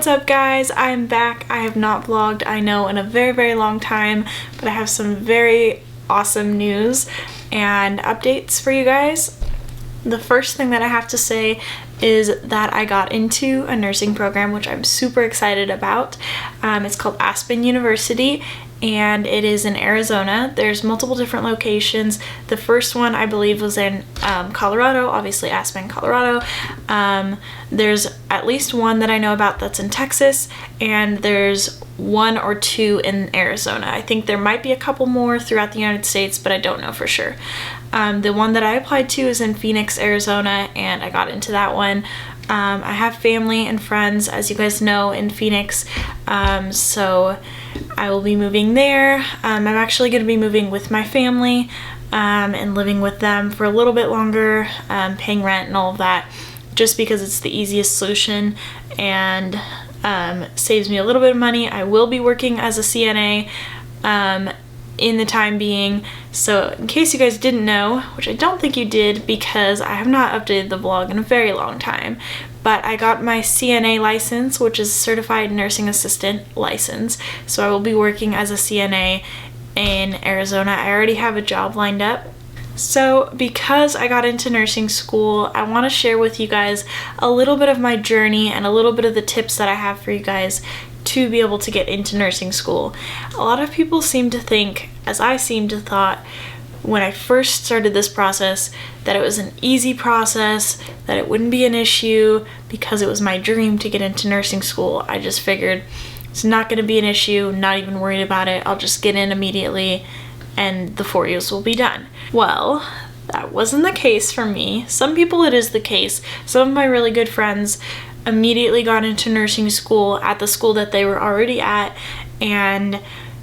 What's up guys? I'm back. I have not vlogged, I know, in a very long time, but I have some very awesome news and updates for you guys. The first thing that I have to say is that I got into a nursing program, which I'm super excited about. It's called Aspen University, and it is in Arizona. There's multiple different locations. The first one I believe was in Colorado, obviously Aspen, Colorado. There's at least one that I know about that's in Texas, and there's one or two in Arizona. I think there might be a couple more throughout the United States, but I don't know for sure. The one that I applied to is in Phoenix, Arizona, and I got into that one. I have family and friends, as you guys know, in Phoenix, so I will be moving there. I'm actually going to be moving with my family and living with them for a little bit longer, paying rent and all of that, just because it's the easiest solution and saves me a little bit of money. I will be working as a CNA in the time being, so in case you guys didn't know, which I don't think you did because I have not updated the vlog in a very long time, but I got my CNA license, which is Certified Nursing Assistant license, so I will be working as a CNA in Arizona. I already have a job lined up. So because I got into nursing school, I want to share with you guys a little bit of my journey and a little bit of the tips that I have for you guys to be able to get into nursing school. A lot of people seem to think, as I seem to thought when I first started this process, that it was an easy process, that it wouldn't be an issue because it was my dream to get into nursing school. I just figured it's not going to be an issue, not even worried about it. I'll just get in immediately and the 4 years will be done. Well, that wasn't the case for me. Some people it is the case. Some of my really good friends immediately got into nursing school at the school that they were already at and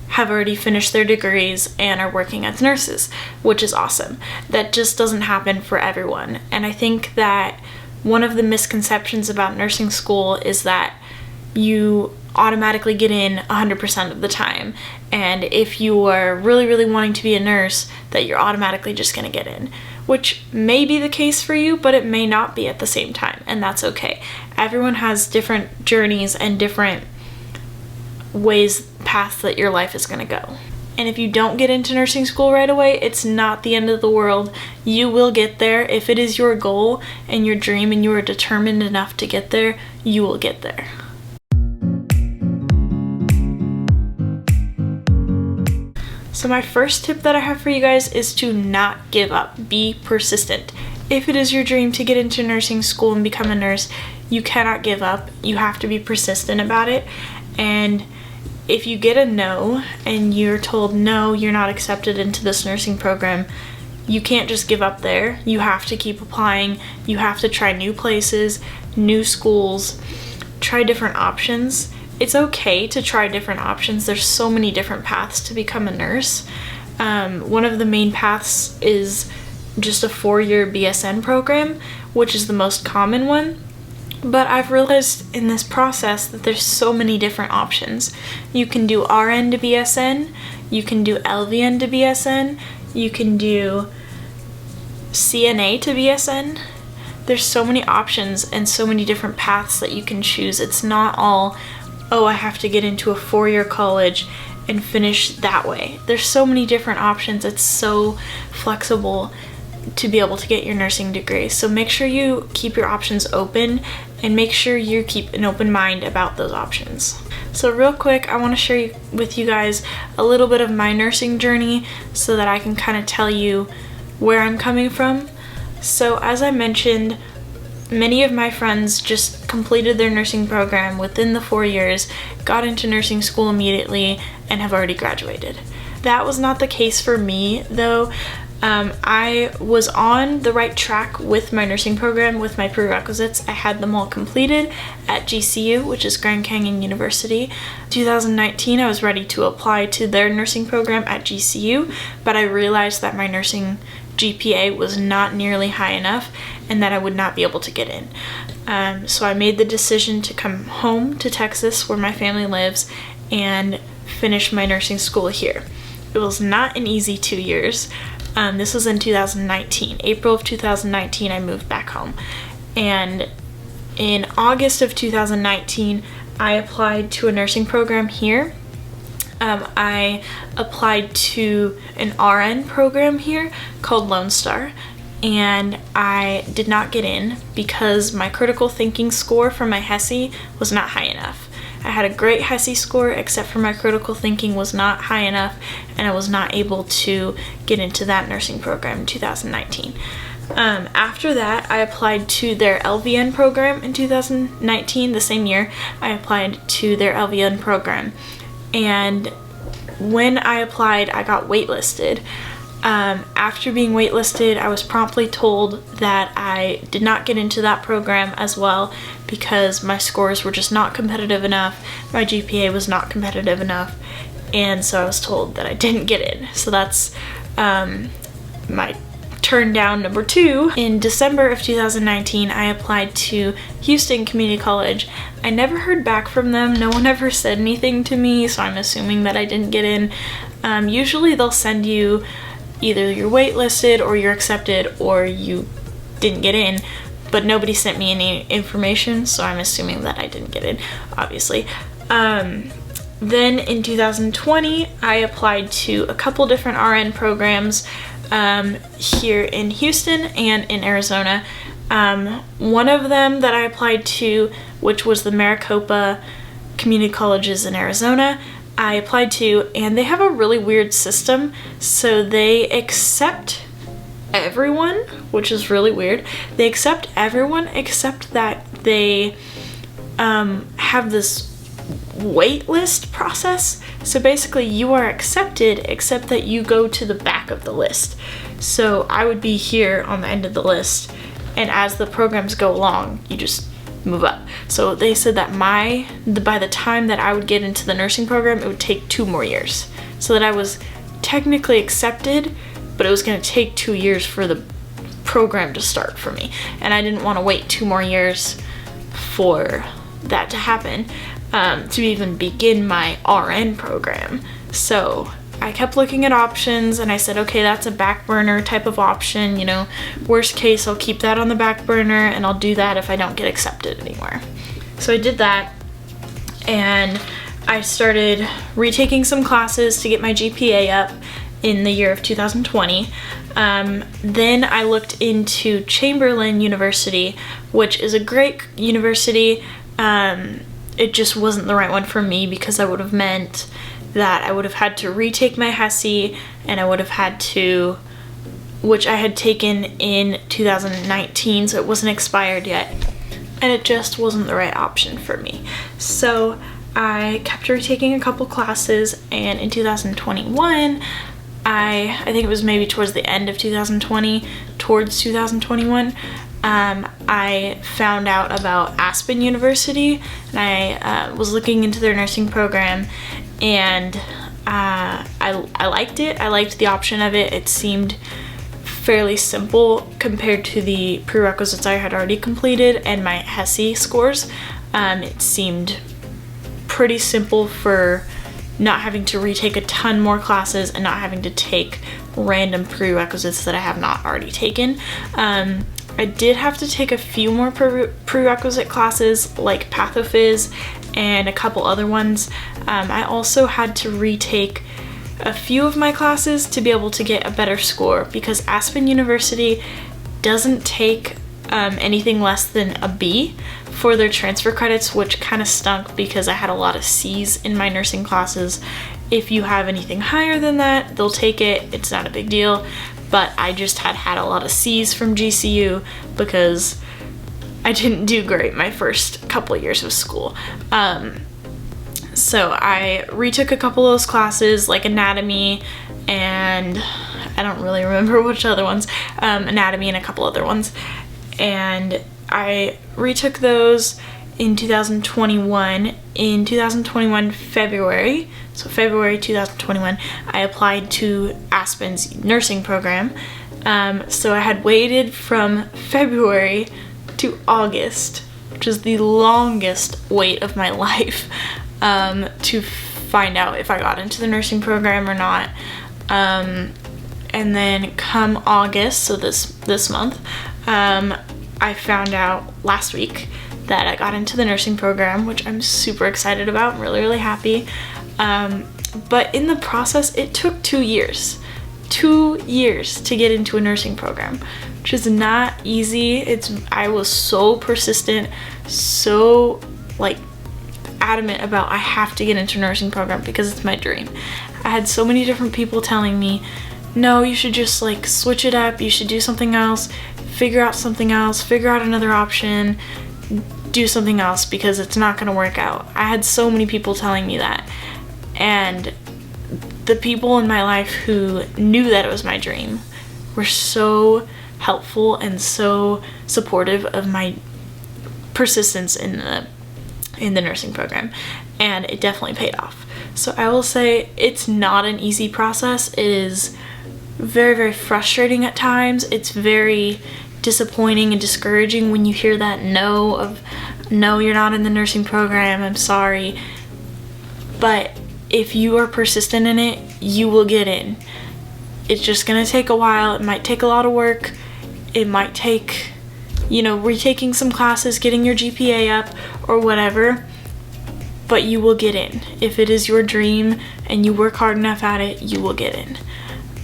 have already finished their degrees and are working as nurses, which is awesome. That just doesn't happen for everyone. And I think that one of the misconceptions about nursing school is that you automatically get in 100% of the time, and if you are really wanting to be a nurse, that you're automatically just gonna get in, which may be the case for you, but it may not be at the same time, and that's okay. Everyone has different journeys and different paths that your life is gonna go. And if you don't get into nursing school right away, it's not the end of the world. You will get there. If it is your goal and your dream and you are determined enough to get there, you will get there. So my first tip that I have for you guys is to not give up. Be persistent. If it is your dream to get into nursing school and become a nurse, you cannot give up. You have to be persistent about it. And if you get a no and you're told no, you're not accepted into this nursing program, you can't just give up there. You have to keep applying. You have to try new places, new schools, try different options. It's okay to try different options. There's so many different paths to become a nurse. One of the main paths is just a 4-year BSN program, which is the most common one. But I've realized in this process that there's so many different options. You can do RN to BSN, you can do LVN to BSN, you can do CNA to BSN. There's so many options and so many different paths that you can choose. It's not all, oh, I have to get into a 4-year college and finish that way. There's so many different options. It's so flexible to be able to get your nursing degree. So make sure you keep your options open and make sure you keep an open mind about those options. So real quick, I want to share with you guys a little bit of my nursing journey so that I can kind of tell you where I'm coming from. So as I mentioned, many of my friends just completed their nursing program within the 4 years, got into nursing school immediately, and have already graduated. That was not the case for me, though. I was on the right track with my nursing program, with my prerequisites. I had them all completed at GCU, which is Grand Canyon University. 2019, I was ready to apply to their nursing program at GCU, but I realized that my nursing GPA was not nearly high enough and that I would not be able to get in. So I made the decision to come home to Texas, where my family lives, and finish my nursing school here. It was not an easy 2 years. This was in 2019. April of 2019, I moved back home. And in August of 2019, I applied to a nursing program here. I applied to an RN program here called Lone Star, and I did not get in because my critical thinking score for my HESI was not high enough. I had a great HESI score, except for my critical thinking was not high enough, and I was not able to get into that nursing program in 2019. After that, I applied to their LVN program in 2019, the same year. I applied to their LVN program, and when I applied, I got waitlisted. After being waitlisted, I was promptly told that I did not get into that program as well because my scores were just not competitive enough, my GPA was not competitive enough, and so I was told that I didn't get in. So that's my turn down number 2. In December of 2019, I applied to Houston Community College. I never heard back from them. No one ever said anything to me, so I'm assuming that I didn't get in. Usually they'll send you either you're waitlisted or you're accepted or you didn't get in, but nobody sent me any information, so I'm assuming that I didn't get in, obviously. Then in 2020, I applied to a couple different RN programs here in Houston and in Arizona. One of them that I applied to, which was the Maricopa Community Colleges in Arizona, I applied to, and they have a really weird system. So they accept everyone, which is really weird. They accept everyone except that they have this wait list process. So basically you are accepted except that you go to the back of the list. So I would be here on the end of the list, and as the programs go along, you just move up. So they said that by the time that I would get into the nursing program, it would take 2 more years. So that I was technically accepted, but it was going to take 2 years for the program to start for me. And I didn't want to wait 2 more years for that to happen, to even begin my RN program. So I kept looking at options, and I said, okay, that's a back burner type of option, you know, worst case, I'll keep that on the back burner, and I'll do that if I don't get accepted anywhere. So I did that, and I started retaking some classes to get my GPA up in the year of 2020. Then I looked into Chamberlain University, which is a great university. It just wasn't the right one for me because I would have meant that I would have had to retake my HESI, and I would have had to, which I had taken in 2019, so it wasn't expired yet, and it just wasn't the right option for me. So I kept retaking a couple classes, and in 2021, I think it was maybe towards the end of 2020, towards 2021, I found out about Aspen University, and I was looking into their nursing program, and I liked it. I liked the option of it. It seemed fairly simple compared to the prerequisites I had already completed and my HESI scores. It seemed pretty simple for not having to retake a ton more classes and not having to take random prerequisites that I have not already taken. I did have to take a few more prerequisite classes like Pathophys and a couple other ones. I also had to retake a few of my classes to be able to get a better score because Aspen University doesn't take anything less than a B for their transfer credits, which kind of stunk because I had a lot of C's in my nursing classes. If you have anything higher than that, they'll take it. It's not a big deal. But I just had a lot of C's from GCU because I didn't do great my first couple of years of school. So I retook a couple of those classes, like anatomy, and I don't really remember which other ones, anatomy and a couple other ones. And I retook those in 2021. In 2021 February, so February 2021, I applied to Aspen's nursing program. So I had waited from February to August, which is the longest wait of my life, to find out if I got into the nursing program or not. And then come August, so this month, I found out last week that I got into the nursing program, which I'm super excited about. I'm really, really happy. But in the process, it took 2 years. 2 years to get into a nursing program, which is not easy. I was so persistent, so like adamant about I have to get into a nursing program because it's my dream. I had so many different people telling me, no, you should just like switch it up, you should do something else, figure out something else, figure out another option, do something else because it's not going to work out. I had so many people telling me that, and the people in my life who knew that it was my dream were so helpful and so supportive of my persistence in the nursing program, and it definitely paid off. So I will say it's not an easy process. It is very, very frustrating at times. It's very disappointing and discouraging when you hear that no, you're not in the nursing program, I'm sorry. But if you are persistent in it, you will get in. It's just gonna take a while. It might take a lot of work. It might take, retaking some classes, getting your GPA up or whatever, but you will get in. If it is your dream and you work hard enough at it, you will get in.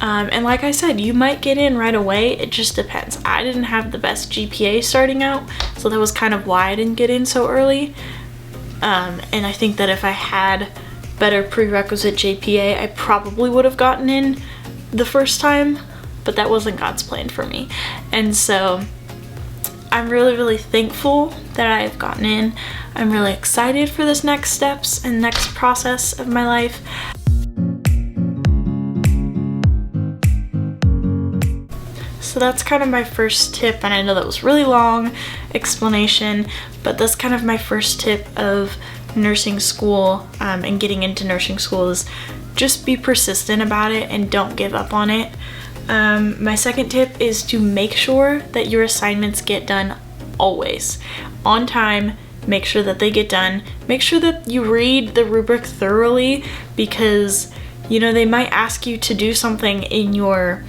And like I said, you might get in right away. It just depends. I didn't have the best GPA starting out, so that was kind of why I didn't get in so early. And I think that if I had better prerequisite GPA, I probably would have gotten in the first time, but that wasn't God's plan for me. And so I'm really, really thankful that I've gotten in. I'm really excited for this next steps and next process of my life. So that's kind of my first tip, and I know that was really long explanation, but that's kind of my first tip of nursing school and getting into nursing school is just be persistent about it and don't give up on it. My second tip is to make sure that your assignments get done always on time. Make sure that they get done. Make sure that you read the rubric thoroughly, because they might ask you to do something in your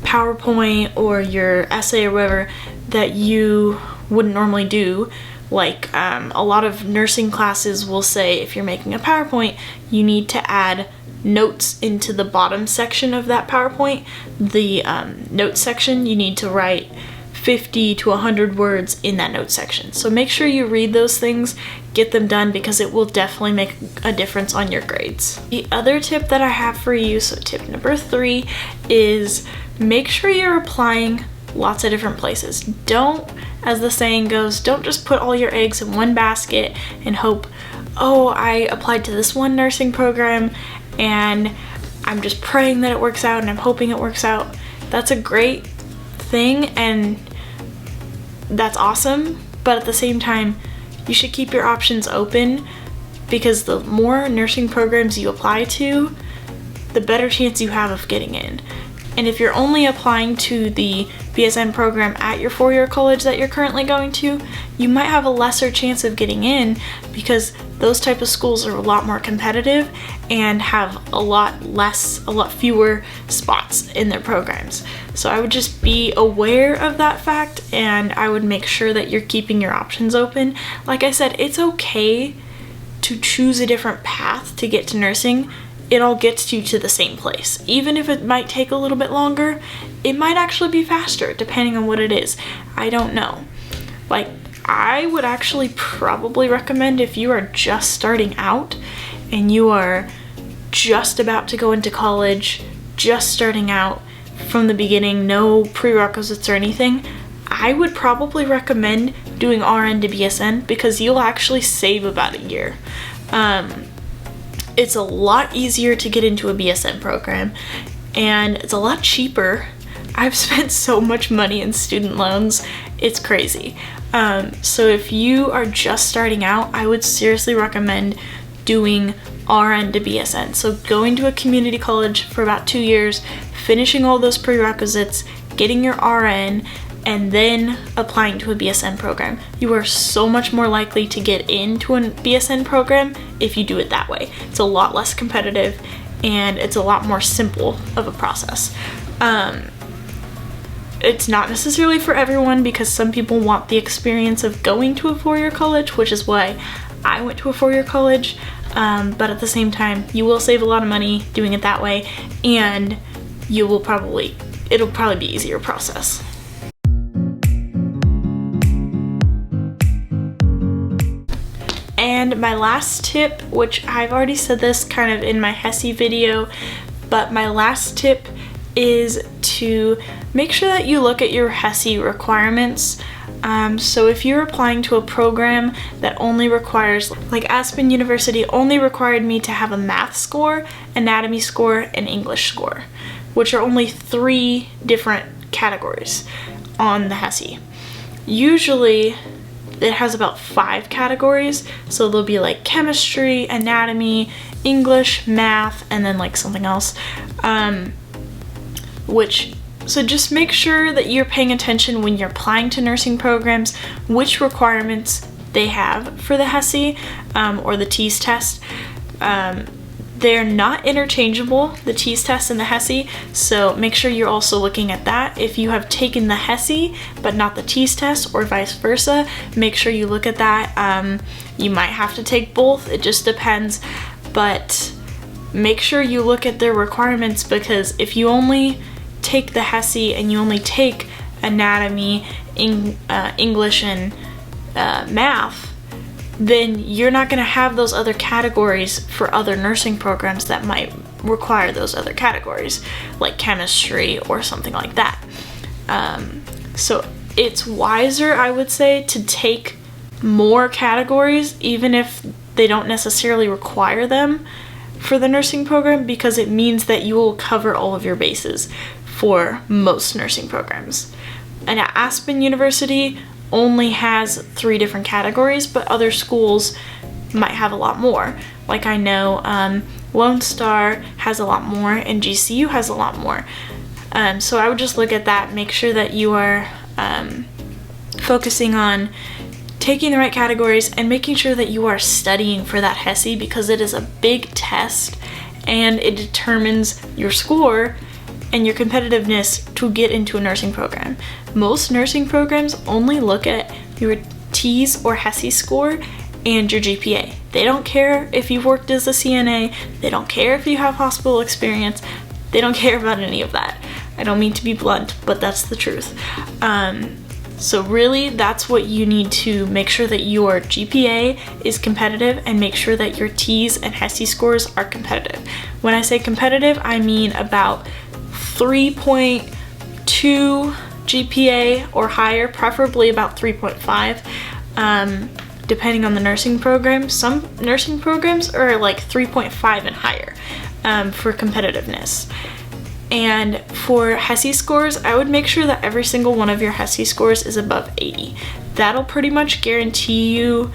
PowerPoint or your essay or whatever that you wouldn't normally do. Like a lot of nursing classes will say if you're making a PowerPoint, you need to add notes into the bottom section of that PowerPoint. The notes section, you need to write 50 to 100 words in that notes section. So make sure you read those things, get them done, because it will definitely make a difference on your grades. The other tip that I have for you, so tip number 3, is make sure you're applying lots of different places. Don't, as the saying goes, don't just put all your eggs in one basket and hope, oh, I applied to this one nursing program and I'm just praying that it works out and I'm hoping it works out. That's a great thing and that's awesome, but at the same time, you should keep your options open, because the more nursing programs you apply to, the better chance you have of getting in. And if you're only applying to the BSN program at your 4-year college that you're currently going to, you might have a lesser chance of getting in, because those type of schools are a lot more competitive and have a lot fewer spots in their programs. So I would just be aware of that fact, and I would make sure that you're keeping your options open. Like I said, it's okay to choose a different path to get to nursing. It all gets you to the same place. Even if it might take a little bit longer, it might actually be faster depending on what it is. I don't know. Like, I would actually probably recommend, if you are just starting out and you are just about to go into college, just starting out from the beginning, no prerequisites or anything, I would probably recommend doing RN to BSN, because you'll actually save about a year. It's a lot easier to get into a BSN program, and it's a lot cheaper. I've spent so much money in student loans, it's crazy. So if you are just starting out, I would seriously recommend doing RN to BSN. So going to a community college for about 2 years, finishing all those prerequisites, getting your RN, and then applying to a BSN program. You are so much more likely to get into a BSN program if you do it that way. It's a lot less competitive and it's a lot more simple of a process. It's not necessarily for everyone because some people want the experience of going to a four-year college, which is why I went to a four-year college. But at the same time, you will save a lot of money doing it that way, and it'll probably be easier process. And my last tip, which I've already said this kind of in my HESI video, but my last tip is to make sure that you look at your HESI requirements. So if you're applying to a program that only requires, like Aspen University only required me to have a math score, anatomy score, and English score, which are only 3 different categories on the HESI. Usually it has about 5 categories, so there'll be like chemistry, anatomy, English, math, and then like something else. So just make sure that you're paying attention when you're applying to nursing programs, which requirements they have for the HESI or the TEAS test. They're not interchangeable, the TEAS test and the HESI, so make sure you're also looking at that. If you have taken the HESI but not the TEAS test, or vice versa, make sure you look at that. You might have to take both, it just depends, but make sure you look at their requirements, because if you only take the HESI and you only take anatomy, English, and math, then you're not going to have those other categories for other nursing programs that might require those other categories, like chemistry or something like that. So it's wiser, I would say, to take more categories, even if they don't necessarily require them for the nursing program, because it means that you will cover all of your bases for most nursing programs. And at Aspen University only has 3 different categories, but other schools might have a lot more. Like I know Lone Star has a lot more and GCU has a lot more. So I would just look at that, make sure that you are focusing on taking the right categories and making sure that you are studying for that HESI, because it is a big test and it determines your score and your competitiveness to get into a nursing program. Most nursing programs only look at your TEAS or HESI score and your GPA. They don't care if you've worked as a CNA, they don't care if you have hospital experience, they don't care about any of that. I don't mean to be blunt, but that's the truth. So really, that's what you need to make sure that your GPA is competitive, and make sure that your TEAS and HESI scores are competitive. When I say competitive, I mean about 3.2 GPA or higher, preferably about 3.5, depending on the nursing program. Some nursing programs are like 3.5 and higher for competitiveness. And for HESI scores, I would make sure that every single one of your HESI scores is above 80. That'll pretty much guarantee you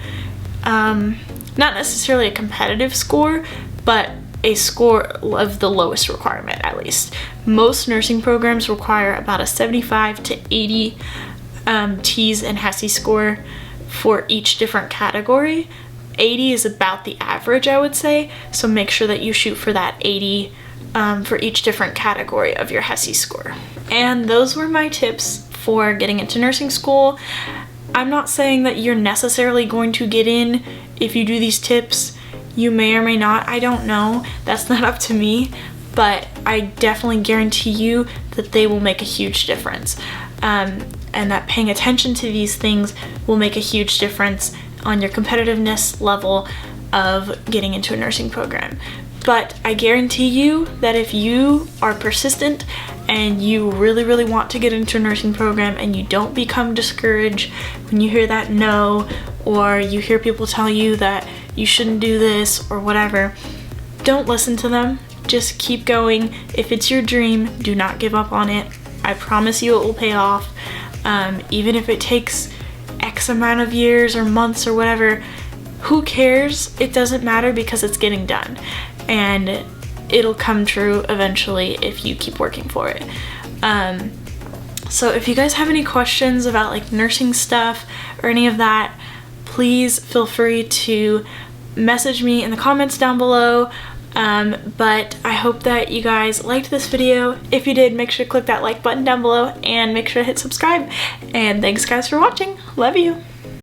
not necessarily a competitive score, but a score of the lowest requirement, at least. Most nursing programs require about a 75 to 80 TEAS and HESI score for each different category. 80 is about the average, I would say, so make sure that you shoot for that 80 for each different category of your HESI score. And those were my tips for getting into nursing school. I'm not saying that you're necessarily going to get in if you do these tips. You may or may not, I don't know. That's not up to me, but I definitely guarantee you that they will make a huge difference. And that paying attention to these things will make a huge difference on your competitiveness level of getting into a nursing program. But I guarantee you that if you are persistent and you really, really want to get into a nursing program, and you don't become discouraged when you hear that no, or you hear people tell you that you shouldn't do this or whatever, don't listen to them. Just keep going. If it's your dream, do not give up on it. I promise you it will pay off. Even if it takes X amount of years or months or whatever, who cares? It doesn't matter, because it's getting done. And it'll come true eventually if you keep working for it. So if you guys have any questions about like nursing stuff or any of that, please feel free to message me in the comments down below. But I hope that you guys liked this video. If you did, make sure to click that like button down below and make sure to hit subscribe. And thanks guys for watching. Love you.